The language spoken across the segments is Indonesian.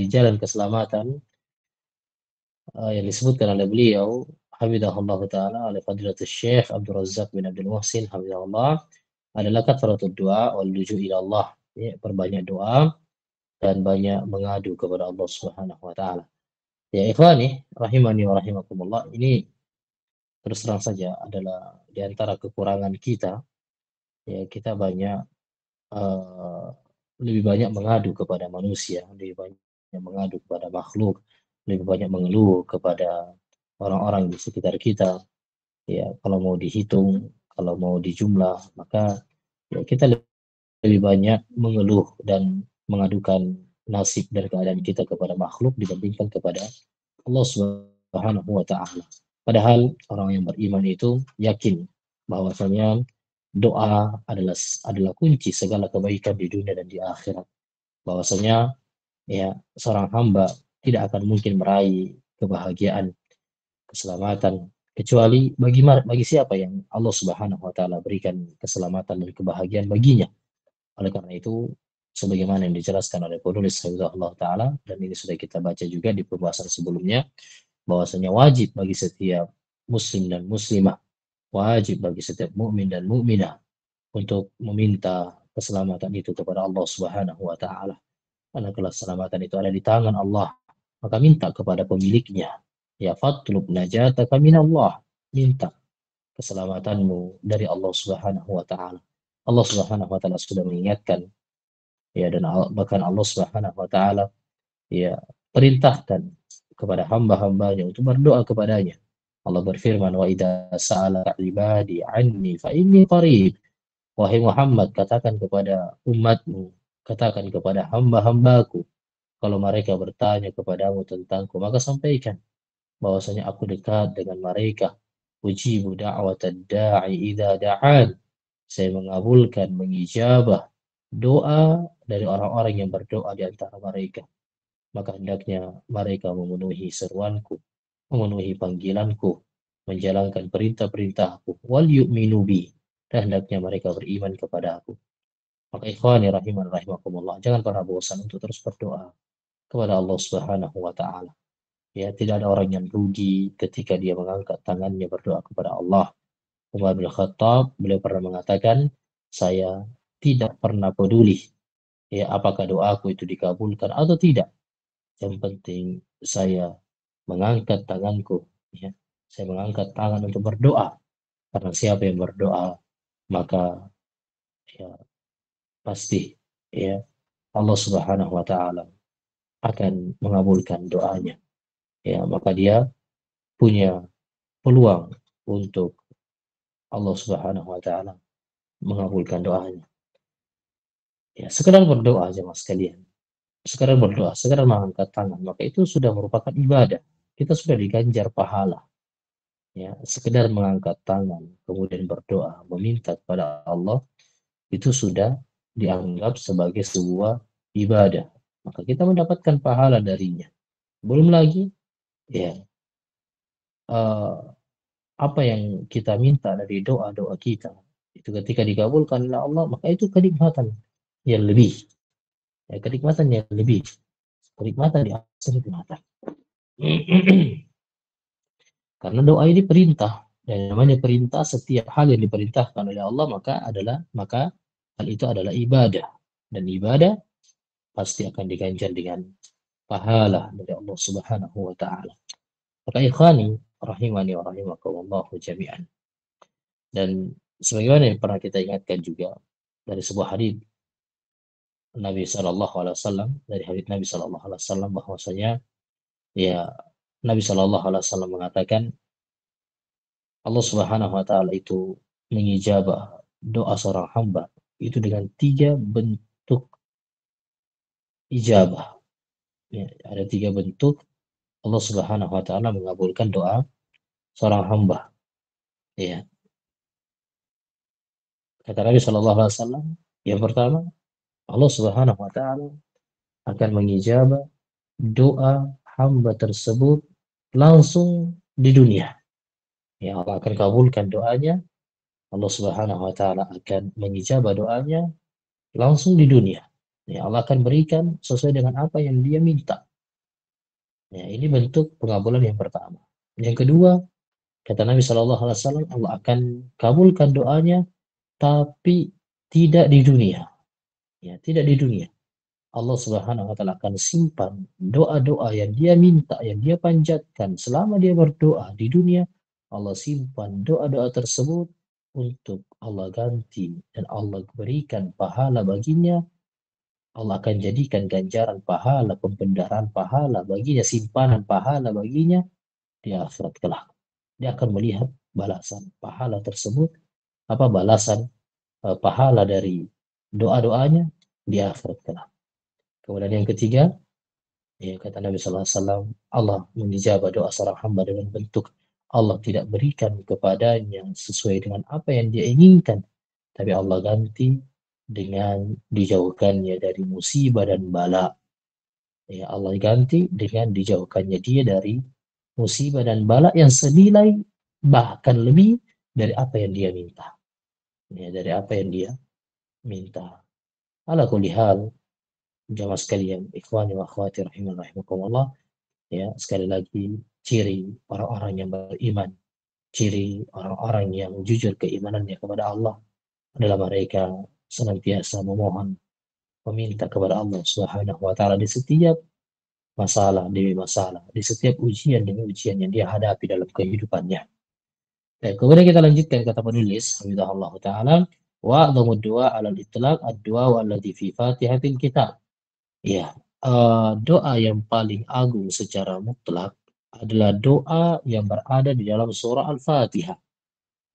jalan keselamatan yang disebutkan oleh beliau hafizahullah taala oleh Fadilatul Syekh Abdul Razzaq bin Abdul Muhsin hafizahullah adalah kathratud du'a wal luju' ila Allah, ya, perbanyak doa dan banyak mengadu kepada Allah Subhanahu wa taala. Ya ikhwani rahimani wa rahimakumullah, ini terus terang saja adalah di antara kekurangan kita, ya kita banyak eh, lebih banyak mengadu kepada manusia, lebih banyak mengadu kepada makhluk, lebih banyak mengeluh kepada orang-orang di sekitar kita. Ya, kalau mau dihitung, kalau mau dijumlah, maka ya, kita lebih banyak mengeluh dan mengadukan nasib dan keadaan kita kepada makhluk dibandingkan kepada Allah Subhanahu wa taala. Padahal orang yang beriman itu yakin bahwasanya doa adalah kunci segala kebaikan di dunia dan di akhirat. Bahwasanya ya seorang hamba tidak akan mungkin meraih kebahagiaan, keselamatan kecuali bagi siapa yang Allah Subhanahu wa taala berikan keselamatan dan kebahagiaan baginya. Oleh karena itu, sebagaimana yang dijelaskan oleh penulis Allah taala dan ini sudah kita baca juga di pembahasan sebelumnya, bahwasanya wajib bagi setiap muslim dan muslimah, wajib bagi setiap mukmin dan mukminah untuk meminta keselamatan itu kepada Allah Subhanahu wa taala. Karena keselamatan itu ada di tangan Allah, maka minta kepada pemiliknya. Ya fatlub najataka minallah, minta keselamatanmu dari Allah Subhanahu wa taala. Allah Subhanahu wa taala sudah mengingatkan, ya, dan bahkan Allah Subhanahu wa taala ya perintahkan kepada hamba-hambanya untuk berdoa kepadanya. Allah berfirman, wa idza sa'ala ibadi anni fa inni qarib. Wahai Muhammad, katakan kepada umatmu, katakan kepada hamba-hambaku, kalau mereka bertanya kepadamu tentangku, maka sampaikan bahwasanya aku dekat dengan mereka. Ujibu da'watad da'i idza da'an. Saya mengabulkan, mengijabah doa dari orang-orang yang berdoa di antara mereka. Maka hendaknya mereka memenuhi seruanku, memenuhi panggilanku, menjalankan perintah-perintahku, wal yu'minu bi, dan hendaknya mereka beriman kepada aku. Maka ikhwani rahiman rahimakumullah, jangan pernah bosan untuk terus berdoa kepada Allah Subhanahu wa taala. Ya, tidak ada orang yang rugi ketika dia mengangkat tangannya berdoa kepada Allah. Umar bin Khattab, beliau pernah mengatakan, saya tidak pernah peduli ya apakah doaku itu dikabulkan atau tidak. Yang penting saya mengangkat tanganku, ya. Saya mengangkat tangan untuk berdoa. Karena siapa yang berdoa, maka ya pasti ya Allah Subhanahu wa taala akan mengabulkan doanya. Ya, maka dia punya peluang untuk Allah Subhanahu wa taala mengabulkan doanya. Ya, sekedar berdoa aja Mas sekalian. Sekedar berdoa, sekedar mengangkat tangan, maka itu sudah merupakan ibadah. Kita sudah diganjar pahala. Ya, sekedar mengangkat tangan, kemudian berdoa, meminta kepada Allah, itu sudah dianggap sebagai sebuah ibadah. Maka kita mendapatkan pahala darinya. Belum lagi, ya, eh, apa yang kita minta dari doa-doa kita, itu ketika dikabulkan oleh Allah, maka itu kenikmatan yang lebih. Ya, kenikmatan yang lebih. Kenikmatan di atas kenikmatan. Karena doa ini perintah. Dan namanya perintah, setiap hal yang diperintahkan oleh Allah maka hal itu adalah ibadah. Dan ibadah pasti akan diganjar dengan pahala dari Allah Subhanahu wa taala. Maka ikhwani rahimani wa rahimakumullah jami'an. Dan sebagaimana yang pernah kita ingatkan juga dari sebuah hadis Nabi Shallallahu Alaihi Wasallam, dari hadis Nabi Shallallahu Alaihi Wasallam bahwasanya ya Nabi Shallallahu Alaihi Wasallam mengatakan Allah Subhanahu Wa Taala itu mengijabah doa seorang hamba itu dengan 3 bentuk ijabah. Ya, ada 3 bentuk Allah Subhanahu Wa Taala mengabulkan doa seorang hamba. Ya, kata Nabi Shallallahu Alaihi Wasallam, yang pertama Allah Subhanahu Wa Taala akan mengijabah doa hamba tersebut langsung di dunia. Ya, Allah akan kabulkan doanya. Allah Subhanahu wa taala akan mengijabah doanya langsung di dunia. Ya, Allah akan berikan sesuai dengan apa yang dia minta. Ya, ini bentuk pengabulan yang pertama. Yang kedua, kata Nabi Shallallahu Alaihi Wasallam, Allah akan kabulkan doanya, tapi tidak di dunia. Ya, tidak di dunia. Allah Subhanahu wa taala akan simpan doa-doa yang dia minta, yang dia panjatkan selama dia berdoa di dunia. Allah simpan doa-doa tersebut untuk Allah ganti dan Allah berikan pahala baginya. Allah akan jadikan ganjaran pahala, pembenaran pahala baginya, simpanan pahala baginya di akhirat kelak. Dia akan melihat balasan pahala tersebut, apa balasan pahala dari doa-doanya di akhirat kelak. Kemudian yang ketiga, ya, kata Nabi Sallallahu Alaihi Wasallam, Allah mengijabah doa seorang hamba dengan bentuk Allah tidak berikan kepadanya sesuai dengan apa yang dia inginkan, tapi Allah ganti dengan dijauhkannya dari musibah dan bala. Ya, Allah ganti dengan dijauhkannya dia dari musibah dan bala yang senilai bahkan lebih dari apa yang dia minta. Ya, dari apa yang dia minta. Ala kulli hal, jamaah sekalian, ikhwani wa akhwati rahimakumullah. Ya, sekali lagi, ciri orang-orang yang beriman, ciri orang-orang yang jujur keimanannya kepada Allah adalah mereka senantiasa memohon, meminta kepada Allah Subhanahu wa taala di setiap masalah demi masalah, di setiap ujian demi ujian yang dia hadapi dalam kehidupannya. Dan kemudian kita lanjutkan kata penulis, Hamidahullah taala, wa dhamud du'a 'ala al-itlaq ad-du'a alladhi fi Fatihatil Kitab. Ya, doa yang paling agung secara mutlak adalah doa yang berada di dalam surah Al-Fatihah.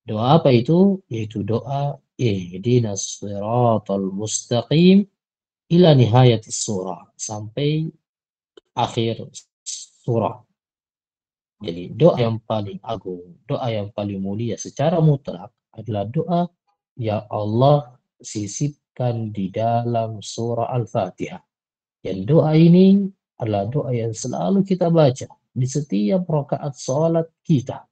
Doa apa itu? Yaitu doa ihdinas siratal mustaqim ila nihayatis surah, sampai akhir surah. Jadi doa yang paling agung, doa yang paling mulia secara mutlak adalah doa yang Allah sisipkan di dalam surah Al-Fatihah. Dan doa ini adalah doa yang selalu kita baca di setiap rakaat salat kita.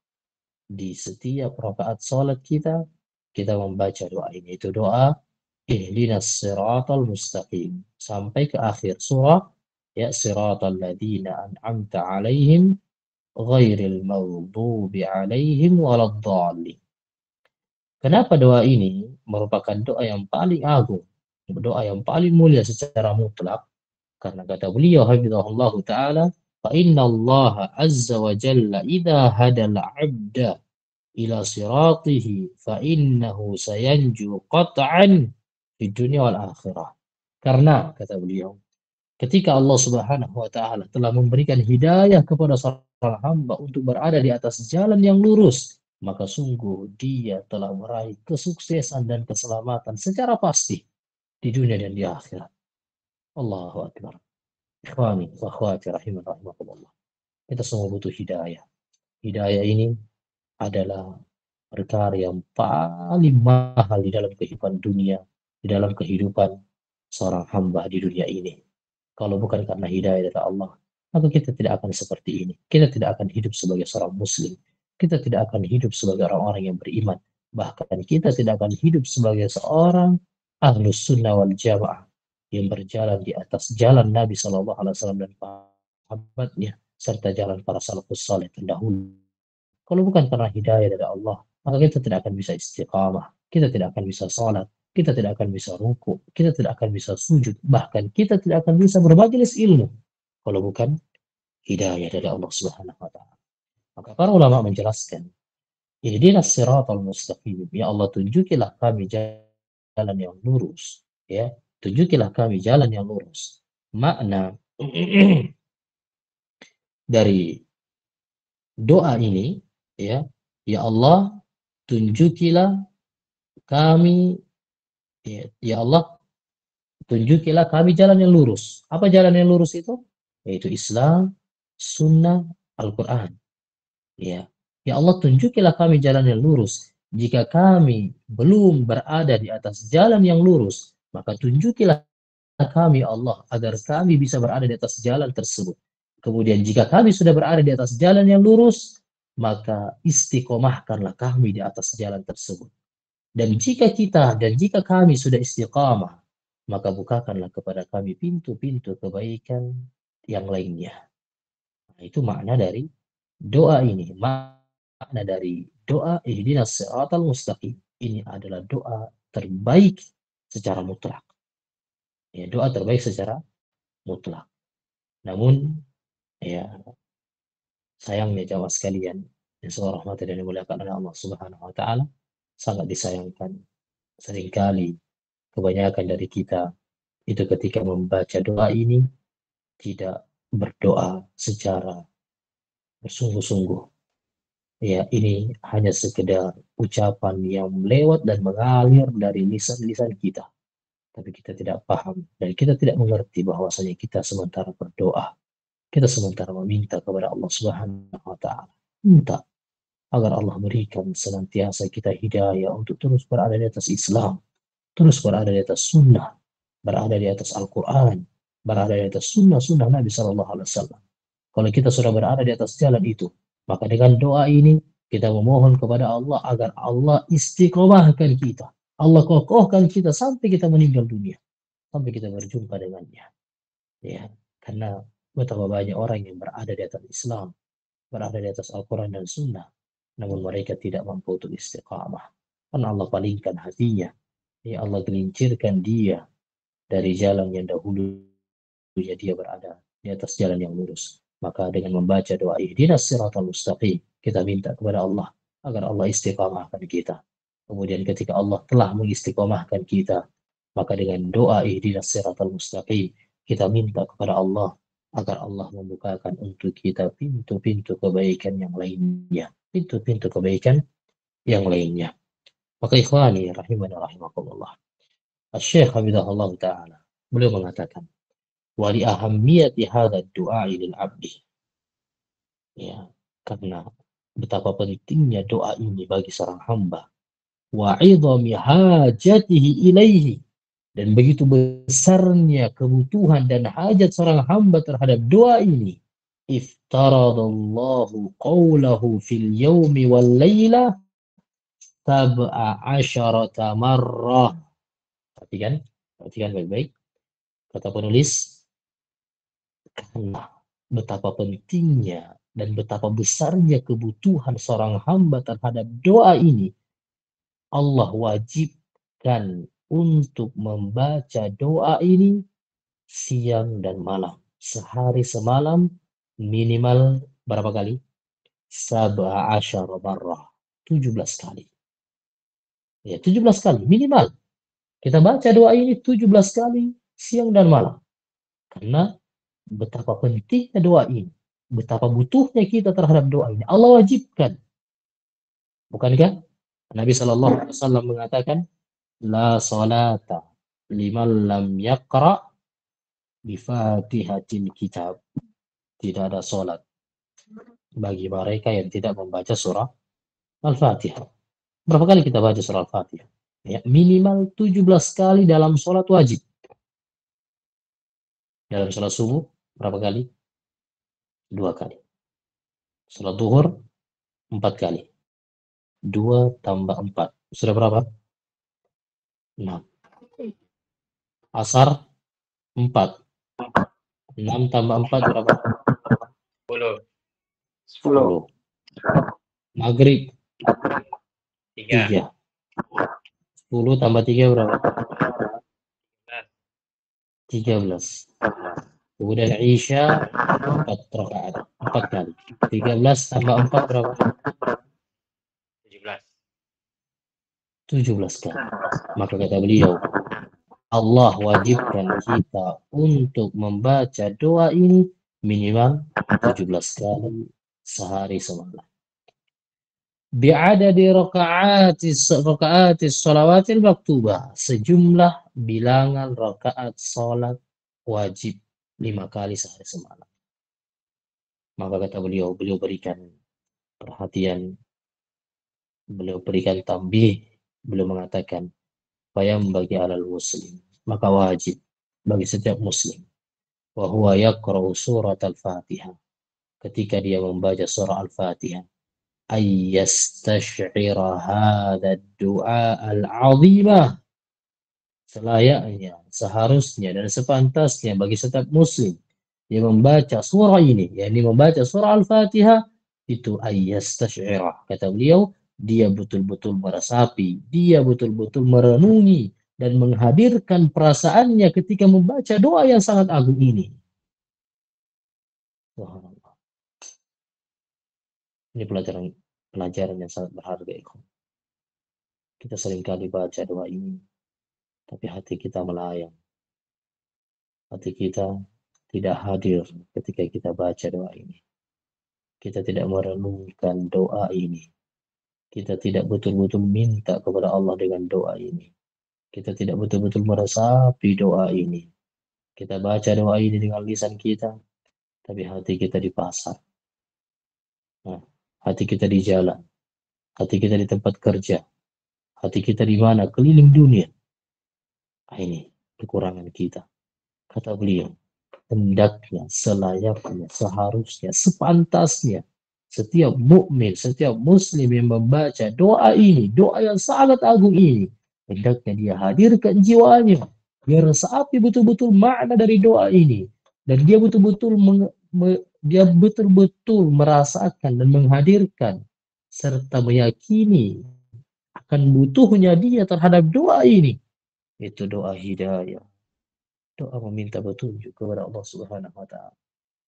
Di setiap rakaat salat kita, kita membaca doa ini. Itu doa ihdinas siratal mustaqim. Sampai ke akhir surah, ya siratal ladzina an'amta alaihim ghairil maghdubi alaihim waladdallin. Kenapa doa ini merupakan doa yang paling agung, doa yang paling mulia secara mutlak? Karena kata beliau hafizahullah taala, fa inna Allah azza wa jalla idza hadal 'abda ila siratihi fa innahu sayanju qat'an di dunia wal akhirah. Karena kata beliau, ketika Allah Subhanahu wa taala telah memberikan hidayah kepada seorang hamba untuk berada di atas jalan yang lurus, maka sungguh dia telah meraih kesuksesan dan keselamatan secara pasti di dunia dan di akhirat. Allahu akbar. Ikhwani wa akhwati rahimakumullah. Kita semua butuh hidayah. Hidayah ini adalah perkara yang paling mahal di dalam kehidupan dunia, di dalam kehidupan seorang hamba di dunia ini. Kalau bukan karena hidayah dari Allah, maka kita tidak akan seperti ini. Kita tidak akan hidup sebagai seorang muslim. Kita tidak akan hidup sebagai orang-orang yang beriman. Bahkan kita tidak akan hidup sebagai seorang ahlus sunnah wal jamaah yang berjalan di atas jalan Nabi Shallallahu Alaihi Wasallam dan sahabatnya serta jalan para salafus saleh terdahulu. Kalau bukan karena hidayah dari Allah, maka kita tidak akan bisa istiqamah, kita tidak akan bisa sholat, kita tidak akan bisa ruku, kita tidak akan bisa sujud, bahkan kita tidak akan bisa bermajelis ilmu. Kalau bukan hidayah dari Allah Subhanahu wa taala. Maka para ulama menjelaskan, ihdinas siratal mustaqim, ya Allah tunjukilah kami jalan yang lurus, ya. Tunjukilah kami jalan yang lurus. Makna dari doa ini, ya, ya Allah tunjukilah kami, ya Allah tunjukilah kami jalan yang lurus. Apa jalan yang lurus itu? Yaitu Islam, Sunnah, Al-Quran. Ya, ya Allah tunjukilah kami jalan yang lurus. Jika kami belum berada di atas jalan yang lurus, maka tunjukilah kami Allah agar kami bisa berada di atas jalan tersebut. Kemudian jika kami sudah berada di atas jalan yang lurus, maka istiqomahkanlah kami di atas jalan tersebut. Dan jika kami sudah istiqamah, maka bukakanlah kepada kami pintu-pintu kebaikan yang lainnya. Itu makna dari doa ini. Makna dari doa ihdinas siratal mustaqim. Ini adalah doa terbaik secara mutlak. Ya, doa terbaik secara mutlak. Namun, ya sayangnya jamaah sekalian, yang seorang rahmat dan dimuliakan oleh Allah Subhanahu wa taala, sangat disayangkan seringkali kebanyakan dari kita itu ketika membaca doa ini tidak berdoa secara bersungguh-sungguh. Ya, ini hanya sekedar ucapan yang lewat dan mengalir dari lisan-lisan kita. Tapi kita tidak paham dan kita tidak mengerti bahwasanya kita sementara berdoa, kita sementara meminta kepada Allah Subhanahu wa taala. Minta agar Allah berikan senantiasa kita hidayah untuk terus berada di atas Islam, terus berada di atas sunnah, berada di atas Al-Quran, berada di atas sunnah-sunnah Nabi Sallallahu Alaihi Wasallam. Kalau kita sudah berada di atas jalan itu, maka dengan doa ini kita memohon kepada Allah agar Allah istiqomahkan kita. Allah kokohkan kita sampai kita meninggal dunia, sampai kita berjumpa dengannya. Ya, karena betapa banyak orang yang berada di atas Islam, berada di atas Al-Quran dan Sunnah, namun mereka tidak mampu untuk istiqamah. Karena Allah palingkan hatinya, ya Allah gelincirkan dia dari jalan yang dahulunya dia berada di atas jalan yang lurus. Maka dengan membaca doa ihdinas siratal mustaqim, kita minta kepada Allah agar Allah istiqamahkan kita. Kemudian ketika Allah telah mengistiqamahkan kita, maka dengan doa ihdinas siratal mustaqim, kita minta kepada Allah agar Allah membukakan untuk kita pintu-pintu kebaikan yang lainnya. Pintu-pintu kebaikan yang lainnya. Maka ikhwani rahimani rahimakumullah. Asy-Syaikh Habibullah Ta'ala beliau mengatakan, wali ahammiyati hadha du'a lil abdi. Ya, karena betapa pentingnya doa ini bagi seorang hamba. Wa 'idhami hajatihi ilaihi, dan begitu besarnya kebutuhan dan hajat seorang hamba terhadap doa ini. Iftaradallahu qawlahu fil yawmi wal layla sab'a asyarata marrah. Perhatikan baik-baik. Kata penulis, karena betapa pentingnya dan betapa besarnya kebutuhan seorang hamba terhadap doa ini, Allah wajibkan untuk membaca doa ini siang dan malam. Sehari semalam minimal berapa kali? Sab'a asyara marrah. 17 kali. Ya, 17 kali minimal. Kita baca doa ini 17 kali siang dan malam. Karena betapa pentingnya doa ini. Betapa butuhnya kita terhadap doa ini. Allah wajibkan. Bukankah? Nabi Shallallahu Alaihi Wasallam mengatakan, La salata liman lam yaqra bifatihatil kitab. Tidak ada salat bagi mereka yang tidak membaca surah Al-Fatihah. Berapa kali kita baca surah Al-Fatihah? Ya, minimal 17 kali dalam sholat wajib. Dalam sholat subuh, berapa kali? 2 kali. Sholat duhur, 4 kali. 2 tambah 4. Sudah berapa? 6. Asar, 4. 6 tambah 4 berapa? 10. Maghrib, 3. 10 tambah 3 berapa? 13. Kemudian Isya 4 rakaat, 4 kali. 13 tambah 4 berapa? 17 kali. Maka kata beliau, Allah wajibkan kita untuk membaca doa ini minimal 17 kali sehari semalam. Bi'adadi raka'atis shalawatil maktubah, sejumlah bilangan rakaat salat wajib 5 kali sehari semalam. Maka kata beliau berikan perhatian, beliau berikan tambih, beliau mengatakan, fayam bagi alal muslim, maka wajib bagi setiap muslim, wa huwa yaqra'u surat al-Fatihah, ketika dia membaca surah Al-Fatihah, ayyastash'ira hadha ad-du'a al-'azimah, selayaknya, seharusnya dan sepantasnya bagi setiap muslim Dia membaca surah ini, yakni membaca surah Al-Fatihah, itu ayyastash'ira. Kata beliau, dia betul-betul meresapi, dia betul-betul merenungi dan menghadirkan perasaannya ketika membaca doa yang sangat agung ini. Subhanallah. Ini pelajaran yang sangat berharga, ikhwan. Kita seringkali baca doa ini, tapi hati kita melayang. Hati kita tidak hadir ketika kita baca doa ini. Kita tidak merenungkan doa ini. Kita tidak betul-betul minta kepada Allah dengan doa ini. Kita tidak betul-betul meresapi doa ini. Kita baca doa ini dengan lisan kita, tapi hati kita di pasar. Nah, hati kita di jalan. Hati kita di tempat kerja. Hati kita di mana? Keliling dunia. Nah, ini kekurangan kita. Kata beliau, hendaknya, selayaknya, seharusnya, sepantasnya setiap mukmin, setiap muslim yang membaca doa ini, doa yang sangat agung ini, hendaknya dia hadirkan jiwanya, dia resapi betul-betul makna dari doa ini, dan dia betul-betul merasakan dan menghadirkan serta meyakini akan butuhnya dia terhadap doa ini. Itu doa hidayah, doa meminta petunjuk kepada Allah Subhanahu wa taala.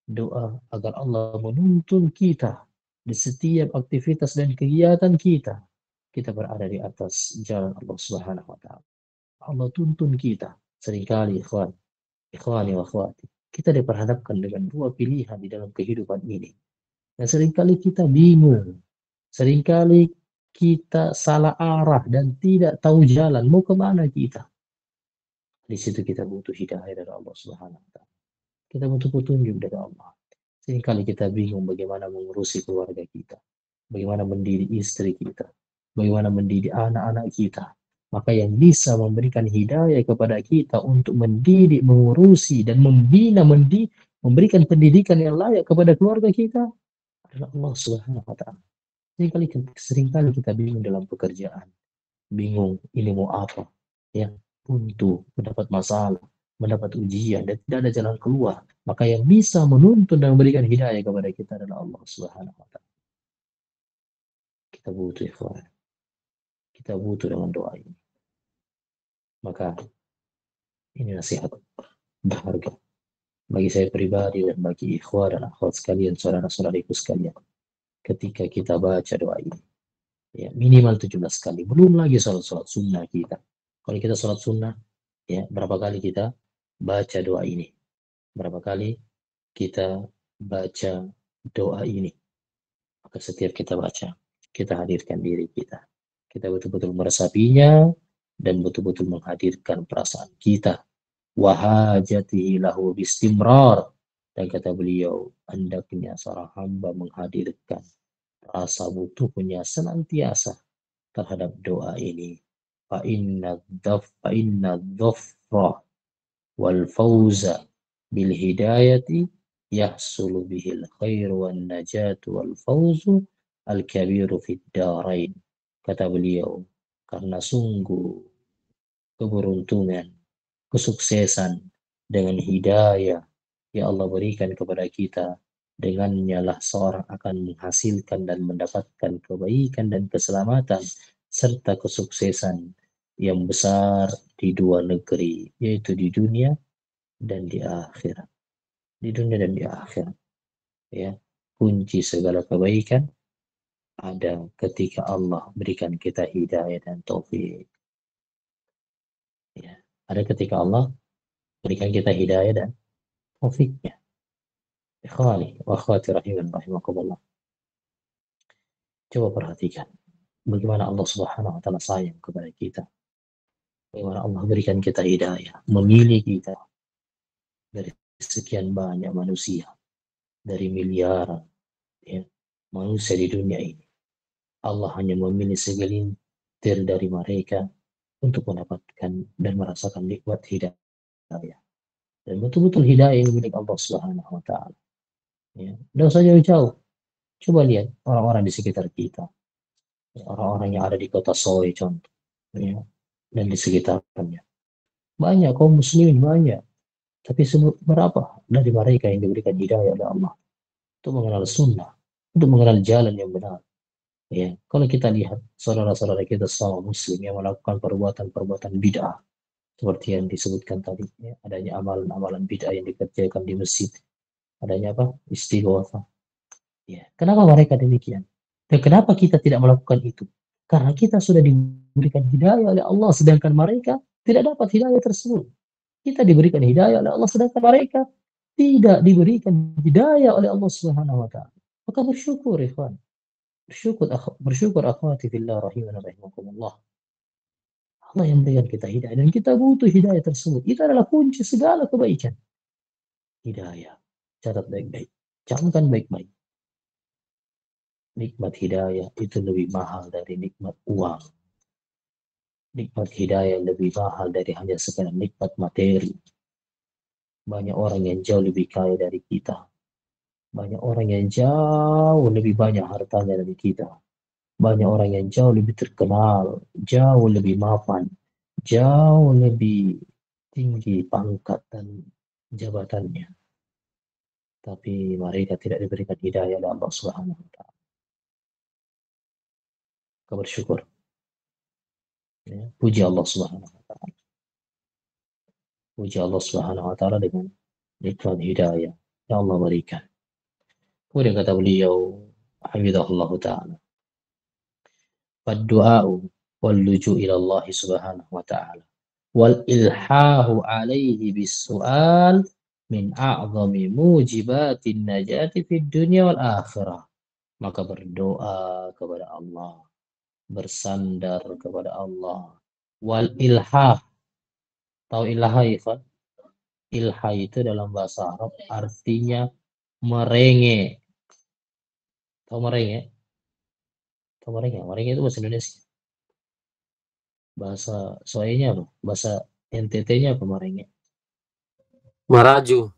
Doa agar Allah menuntun kita di setiap aktivitas dan kegiatan kita. Kita berada di atas jalan Allah Subhanahu wa taala. Allah tuntun kita. Seringkali ikhwani wa akhwati, kita diperhadapkan dengan dua pilihan di dalam kehidupan ini. Dan seringkali kita bingung. Seringkali kita salah arah dan tidak tahu jalan mau kemana kita. Di situ kita butuh hidayah dari Allah Subhanahu wa taala. Kita butuh petunjuk dari Allah. Seringkali kita bingung bagaimana mengurusi keluarga kita, bagaimana mendidik istri kita, bagaimana mendidik anak-anak kita. Maka yang bisa memberikan hidayah kepada kita untuk mendidik, mengurusi, dan membina, memberikan pendidikan yang layak kepada keluarga kita adalah Allah Subhanahu wa taala. Seringkali kita bingung dalam pekerjaan, bingung ini mau apa, ya, buntu, mendapat masalah, mendapat ujian dan tidak ada jalan keluar. Maka yang bisa menuntun dan memberikan hidayah kepada kita adalah Allah Subhanahu wa taala. Kita butuh ikhwan. Kita butuh dengan doa ini. Maka ini nasihat berharga bagi saya pribadi dan bagi ikhwan dan akhwat sekalian, saudara-saudariku sekalian. Ketika kita baca doa ini, ya, minimal 17 kali. Belum lagi salat sunnah kita. Kalau kita salat sunnah, ya, berapa kali kita baca doa ini? Berapa kali kita baca doa ini? Maka setiap kita baca, kita hadirkan diri kita. Kita betul-betul meresapinya dan betul-betul menghadirkan perasaan kita. Wahajatihi lahu bistimrar. Dan kata beliau, hendaknya seorang hamba menghadirkan rasa butuhnya senantiasa terhadap doa ini. Fa inna dhafra wal fawza bil hidayati yahsulu bihil khairu wan najatu wal fawzu al kabiru fid darain. Kata beliau, karena sungguh keberuntungan, kesuksesan dengan hidayah yang Allah berikan kepada kita, dengannya lah seorang akan menghasilkan dan mendapatkan kebaikan dan keselamatan serta kesuksesan yang besar di dua negeri, yaitu di dunia dan di akhirat. Di dunia dan di akhirat. Ya, kunci segala kebaikan ada ketika Allah berikan kita hidayah dan taufik. Ya, ada ketika Allah berikan kita hidayah dan taufiknya. Ikhwani wa akhwati rahiman rahimakumullah. Coba perhatikan bagaimana Allah Subhanahu wa taala sayang kepada kita. Bagaimana Allah berikan kita hidayah, memilih kita dari sekian banyak manusia, dari miliaran, ya, manusia di dunia ini. Allah hanya memilih segelintir dari mereka untuk mendapatkan dan merasakan nikmat hidayah. Dan betul-betul hidayah yang milik Allah Subhanahu wa taala. Ya, tidak usah jauh-jauh. Coba lihat orang-orang di sekitar kita. Orang-orang yang ada di kota Soe contoh, ya, dan di sekitarnya. Banyak kaum muslimin, banyak. Tapi berapa dari mereka yang diberikan hidayah oleh Allah untuk mengenal sunnah, untuk mengenal jalan yang benar. Ya, kalau kita lihat saudara-saudara kita sama muslim yang melakukan perbuatan-perbuatan bid'ah seperti yang disebutkan tadi, ya, adanya amalan-amalan bid'ah yang dikerjakan di masjid, adanya apa? Istighothah. Ya, kenapa mereka demikian? Dan kenapa kita tidak melakukan itu? Karena kita sudah diberikan hidayah oleh Allah, sedangkan mereka tidak dapat hidayah tersebut. Kita diberikan hidayah oleh Allah, sedangkan mereka tidak diberikan hidayah oleh Allah Subhanahu wa taala. Maka bersyukur, ikhwan. Bersyukur akhwati fillah rahimana rahimakumullah. Allah yang berikan kita hidayah dan kita butuh hidayah tersebut. Itu adalah kunci segala kebaikan. Hidayah. Catat baik-baik. Camkan baik-baik. Nikmat hidayah itu lebih mahal dari nikmat uang. Nikmat hidayah lebih mahal dari hanya sekedar nikmat materi. Banyak orang yang jauh lebih kaya dari kita. Banyak orang yang jauh lebih banyak hartanya dari kita. Banyak orang yang jauh lebih terkenal, jauh lebih mapan, jauh lebih tinggi pangkat dan jabatannya. Tapi mereka tidak diberikan hidayah oleh Allah Subhanahu wa taala. Kau bersyukur. Ya. Puji Allah Subhanahu wa taala. Puji Allah Subhanahu wa taala dengan nikmat hidayah yang Allah berikan. Kemudian kata beliau, hafizahullah taala, "Fad-du'a'u wal luju' ila Allah Subhanahu wa taala wal ilhahu alaihi bis-su'al min a'zami mujibatin najati fid dunya wal akhirah." Maka berdoa kepada Allah, bersandar kepada Allah. Wal ilhah, tahu ilhah ya? Ilhah itu dalam bahasa Arab artinya merenge. Tahu merenge? Tahu merenge? Merenge itu bahasa Indonesia. Bahasa soalnya apa? Bahasa NTT-nya apa merenge? Maraju.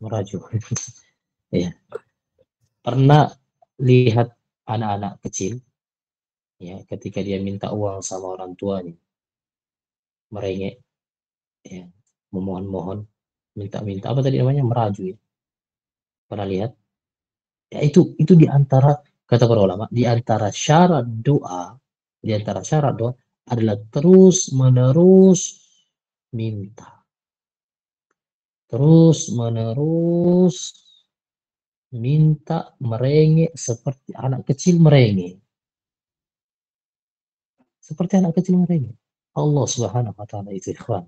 Meraju. Ya. Pernah lihat anak-anak kecil ya ketika dia minta uang sama orang tuanya merengek ya memohon-mohon minta-minta apa tadi namanya meraju ya pernah lihat ya itu di antara kata para ulama di antara syarat doa adalah terus menerus minta terus menerus minta merengek seperti anak kecil merengek Allah Subhanahu wa taala itu ikhwan.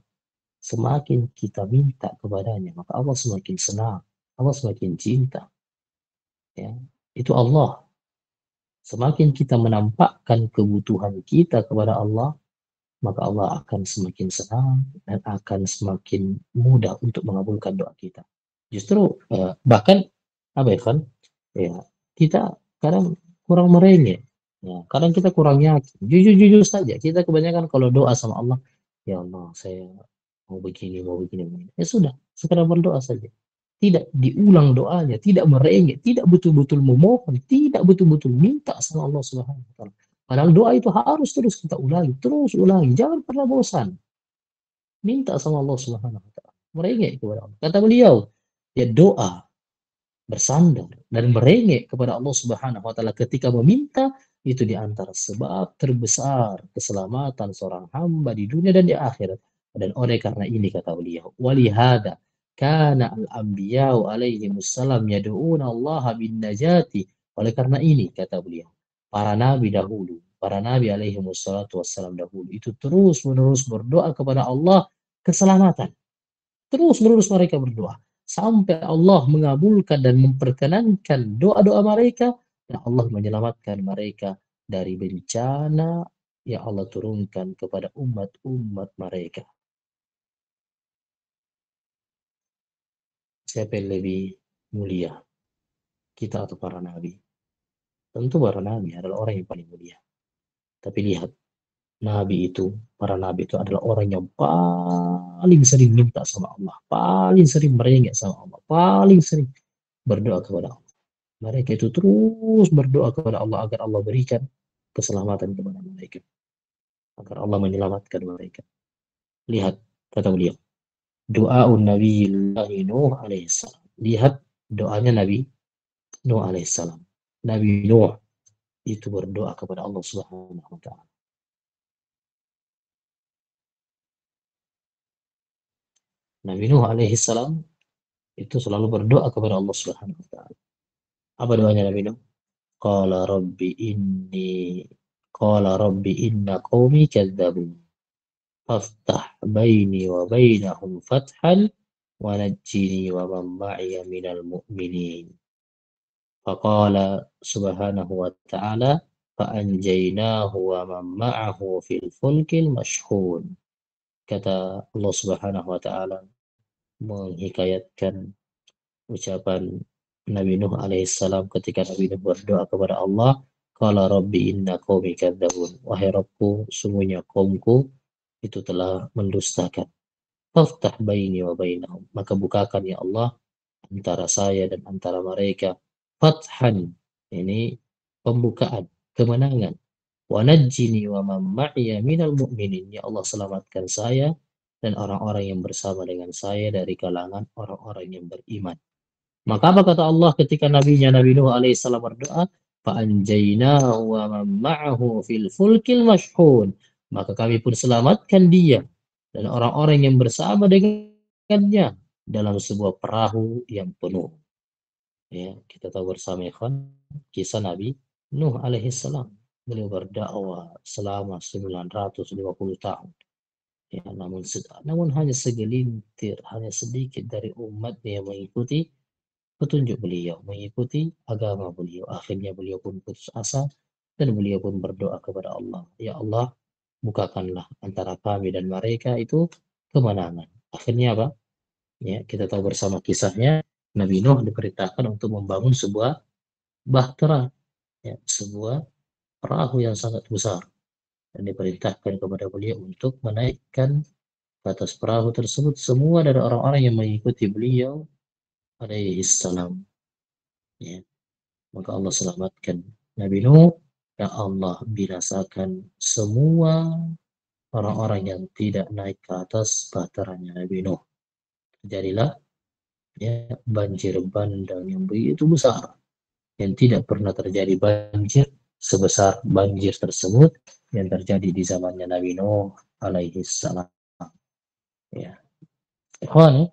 Semakin kita minta kepadanya, maka Allah semakin senang. Allah semakin cinta. Ya, itu Allah. Semakin kita menampakkan kebutuhan kita kepada Allah, maka Allah akan semakin senang dan akan semakin mudah untuk mengabulkan doa kita. Justru bahkan apa ya kan? Ya, kita kadang kurang merengek. Ya, kadang kita kurang yakin. Jujur-jujur saja, kita kebanyakan kalau doa sama Allah, ya Allah, saya mau begini, mau begini, mau begini. Ya sudah, sekedar berdoa saja. Tidak diulang doanya, tidak merengek, tidak betul-betul memohon, tidak betul-betul minta sama Allah Subhanahu wa taala. Padahal doa itu harus terus kita ulangi, terus ulangi, jangan pernah bosan. Minta sama Allah Subhanahu wa taala. Merengek kepada Allah. Kata beliau, ya doa bersandar dan merengek kepada Allah Subhanahu wa taala ketika meminta itu di antara sebab terbesar keselamatan seorang hamba di dunia dan di akhirat. Dan oleh karena ini kata beliau, walihada kana al-anbiya'u alaihi wassalam yad'una Allah bin najati. Oleh karena ini kata beliau, para nabi alaihi wassalam dahulu itu terus menerus berdoa kepada Allah keselamatan. Terus menerus mereka berdoa sampai Allah mengabulkan dan memperkenankan doa-doa mereka dan Allah menyelamatkan mereka dari bencana yang Allah turunkan kepada umat-umat mereka. Siapa yang lebih mulia, kita atau para nabi? Tentu para nabi adalah orang yang paling mulia. Tapi lihat, para nabi itu adalah orang yang paling sering minta sama Allah, paling sering merengek sama Allah, paling sering berdoa kepada Allah. Mereka itu terus berdoa kepada Allah agar Allah berikan keselamatan kepada mereka. Agar Allah menyelamatkan mereka. Lihat, kata beliau. doa Nabiyillahi Nuh alaihissalam. Lihat doanya Nabi Nuh alaihissalam. Nabi Nuh itu berdoa kepada Allah Subhanahu wa taala. Nabi Nuh alaihissalam itu selalu berdoa kepada Allah Subhanahu wa taala. Apa doanya Nabi Nuh? Qala rabbi inni qala rabbi inna qaumi kadzdzabun. Faftah baini wa bainahum fathan wa najjini wa man ma'iya minal mu'minin. Faqala subhanahu wa ta'ala fa'anjaynahu wa man ma'ahu fil fulkil mashhun. Kata Allah Subhanahu wa taala menghikayatkan ucapan Nabi Nuh alaihissalam ketika Nabi Nuh berdoa kepada Allah, qala rabbi inna qaumi kadzdzabun. Wahai Rabbku, sungguhnya kaumku itu telah mendustakan. Faftah baini wa bainahum. Maka bukakan ya Allah antara saya dan antara mereka. Fathan. Ini pembukaan, kemenangan. Wa najjini wa man ma'iya minal mu'minin. Ya Allah, selamatkan saya dan orang-orang yang bersama dengan saya dari kalangan orang-orang yang beriman. Maka apa kata Allah ketika nabinya Nabi Nuh alaihissalam berdoa? Fa'anjaynahu wa man ma'ahu fil fulkil mashhun. Maka kami pun selamatkan dia dan orang-orang yang bersama dengannya dalam sebuah perahu yang penuh. Ya, kita tahu bersama ikhwan kisah Nabi Nuh alaihissalam. Beliau berdakwah selama 950 tahun. Ya, namun hanya segelintir, hanya sedikit dari umatnya yang mengikuti petunjuk beliau, mengikuti agama beliau. Akhirnya beliau pun putus asa dan beliau pun berdoa kepada Allah. Ya Allah, bukakanlah antara kami dan mereka itu kemenangan. Akhirnya apa? Ya, kita tahu bersama kisahnya, Nabi Nuh diperintahkan untuk membangun sebuah bahtera, ya, sebuah perahu yang sangat besar. Dan diperintahkan kepada beliau untuk menaikkan ke atas perahu tersebut semua dari orang-orang yang mengikuti beliau alaihi salam. Ya. Maka Allah selamatkan Nabi Nuh. Ya Allah, binasakan semua orang-orang yang tidak naik ke atas bahteranya Nabi Nuh. Terjadilah ya banjir bandang yang begitu besar yang tidak pernah terjadi banjir sebesar banjir tersebut yang terjadi di zamannya Nabi Nuh alaihi salam. Ya. Ikhwan,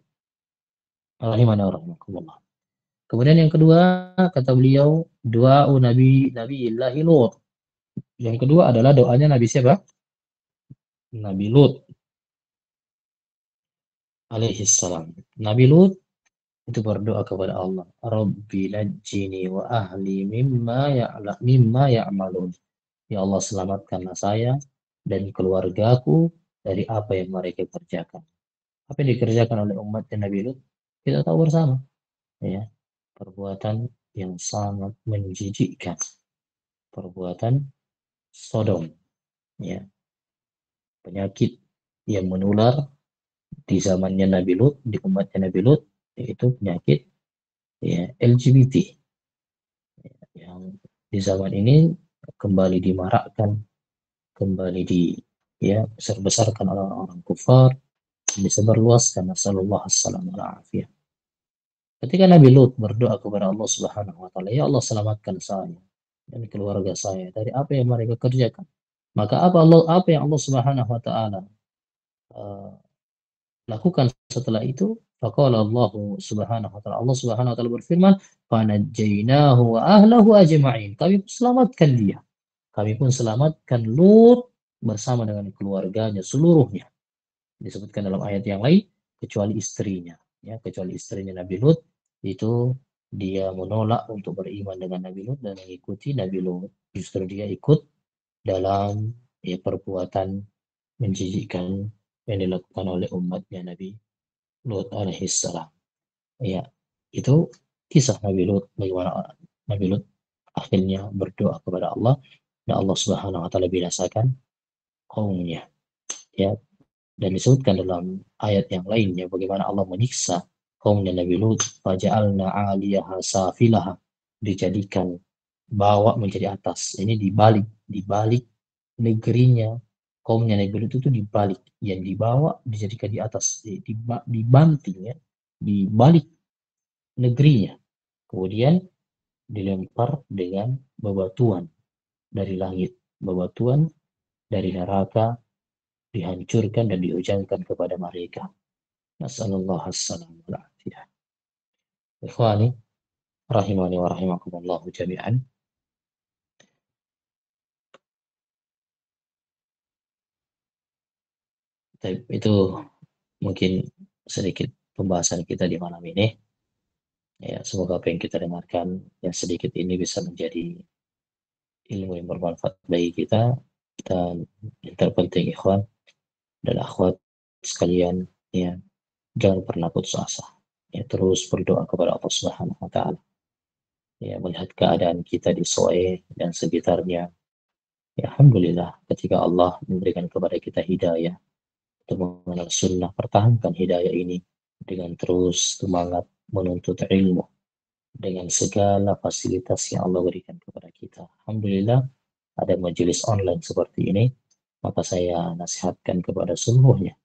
rahimanallah. Kemudian yang kedua kata beliau doa Nabi Illahi Lut. Yang kedua adalah doanya Nabi siapa? Nabi Lut alaihi salam. Nabi Lut itu berdoa kepada Allah, Rabbi najjini wa ahli mimma ya'malun. Ya Allah, selamatkanlah saya dan keluargaku dari apa yang mereka kerjakan. Apa yang dikerjakan oleh umat Nabi Lut? Kita tahu bersama, ya, perbuatan yang sangat menjijikkan, perbuatan Sodom, ya, penyakit yang menular di zamannya Nabi Lut, di umatnya Nabi Lut, yaitu penyakit ya, LGBT, yang di zaman ini kembali dimarakkan, kembali di ya besar-besarkan oleh orang-orang kufar, disebarluaskan. Nasallallahu alaihi. Ketika Nabi Lut berdoa kepada Allah Subhanahu wa taala, ya Allah, selamatkan saya dan keluarga saya dari apa yang mereka kerjakan. Maka apa yang Allah Subhanahu wa taala lakukan setelah itu? Faqala Allah Subhanahu wa taala, Allah Subhanahu wa taala berfirman, "Fanajjaynahu wa ahlahu ajma'in." Kami selamatkan dia. Kami pun selamatkan Lut bersama dengan keluarganya seluruhnya. Disebutkan dalam ayat yang lain kecuali istrinya, ya, kecuali istrinya Nabi Lut itu dia menolak untuk beriman dengan Nabi Lut dan mengikuti Nabi Lut. Justru dia ikut dalam ya, perbuatan menjijikkan yang dilakukan oleh umatnya Nabi Lut alaihissalam. Ya, itu kisah Nabi Lut, bagaimana Nabi Lut akhirnya berdoa kepada Allah dan Allah Subhanahu wa taala binasakan kaumnya. Ya, dan disebutkan dalam ayat yang lainnya bagaimana Allah menyiksa kaumnya Nabi Lut, faja'alna 'aliyaha safilaha, dijadikan bawah menjadi atas. Ini dibalik negerinya kaumnya Nabi Lut itu dibalik, yang dibawa dijadikan di atas, dibanting ya, dibalik negerinya, kemudian dilempar dengan bebatuan dari langit, bebatuan dari neraka dihancurkan dan dihujamkan kepada mereka. Nasallallahu alaihi wasallam. Ikhwani rahimani wa rahimakumullah jami'an. Itu mungkin sedikit pembahasan kita di malam ini. Ya, semoga apa yang kita dengarkan yang sedikit ini bisa menjadi ilmu yang bermanfaat bagi kita, dan yang terpenting ikhwan dan akhwat sekalian, ya, jangan pernah putus asa. Ya, terus berdoa kepada Allah Subhanahu wa taala. Ya, melihat keadaan kita di Soe dan sekitarnya. Ya, alhamdulillah ketika Allah memberikan kepada kita hidayah untuk mengenal sunnah, pertahankan hidayah ini dengan terus semangat menuntut ilmu dengan segala fasilitas yang Allah berikan kepada kita. Alhamdulillah ada majelis online seperti ini, maka saya nasihatkan kepada seluruhnya,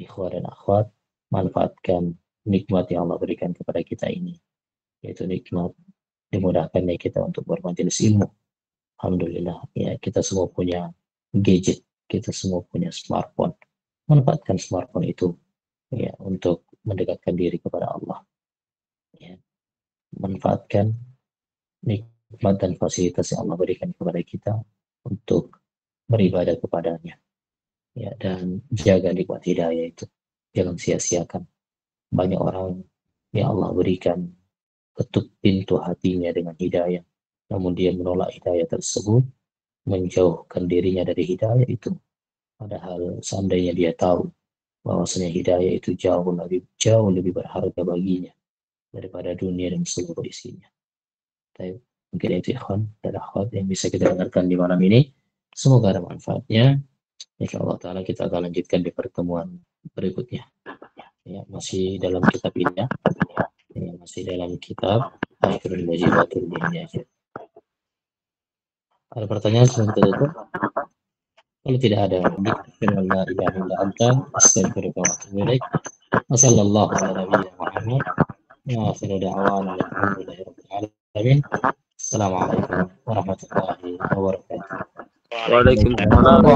ikhwah dan akhwat, manfaatkan nikmat yang Allah berikan kepada kita ini, yaitu nikmat dimudahkannya kita untuk bermajelis ilmu. Alhamdulillah, ya, kita semua punya gadget, kita semua punya smartphone. Manfaatkan smartphone itu, ya, untuk mendekatkan diri kepada Allah. Ya, manfaatkan nikmat dan fasilitas yang Allah berikan kepada kita untuk beribadah kepadanya. Ya, dan jaga nikmat hidayah itu. Jangan sia-siakan. Banyak orang yang Allah berikan ketuk pintu hatinya dengan hidayah, namun dia menolak hidayah tersebut, menjauhkan dirinya dari hidayah itu. Padahal seandainya dia tahu bahwasanya hidayah itu jauh lebih berharga baginya daripada dunia dan seluruh isinya. Tapi mungkin itu ikhwan dan akhwat yang bisa kita dengarkan di malam ini. Semoga ada manfaatnya. Insyaallah taala kita akan lanjutkan di pertemuan berikutnya. Ya, masih dalam kitab ini ya. Ya, masih dalam kitab Akhirul Wajibatul Muhajir. Ada pertanyaan sebelum kita tutup? Kalau tidak ada, la ilaha illa anta astaghfiruka wa atubu ilaik. Wassallallahu ala nabiyyina Muhammad wa akhiru da'wana alhamdulillahi rabbil alamin. Assalamualaikum warahmatullahi wabarakatuh. Waalaikumsalam.